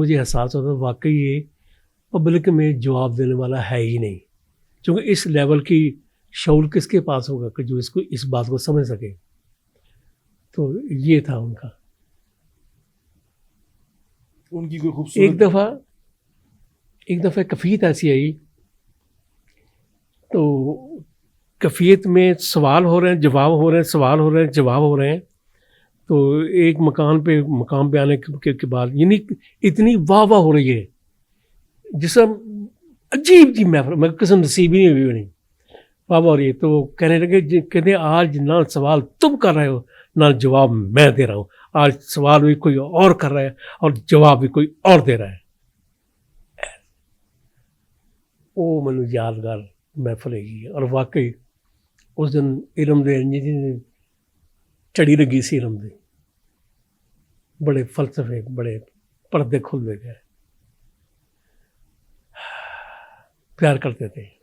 मुझे एहसास होता है वाक़ई ये पब्लिक में जवाब देने वाला है ही नहीं, क्योंकि इस लेवल की शऊर किसके पास होगा कि जो इसको इस बात को समझ सके। तो ये था उनका। उनकी कोई एक खूबसूरत दफ़ा एक दफ़ा कफ़ीयत ऐसी आई, तो कफ़ीयत में सवाल हो रहे हैं, जवाब हो रहे हैं, सवाल हो रहे हैं, जवाब हो रहे हैं। तो एक मकाम पे आने के बाद यानी इतनी वाह-वाह हो रही है, जिसका अजीब-सी महफ़िल, मैं कसम नसीब ही नहीं हुई नहीं। वाह-वाह हो रही है, तो कहने लगे कहते आज ना सवाल तुम कर रहे हो, ना जवाब मैं दे रहा हूँ। आज सवाल भी कोई और कर रहा है और जवाब भी कोई और दे रहा है। ਉਹ ਮੈਨੂੰ ਯਾਦਗਾਰ महफिल हैगी है। और वाकई उस दिन इलम दे झड़ी लगी सी इलम दी, बड़े फलसफे, बड़े पर्दे खुलते गए, प्यार करते थे।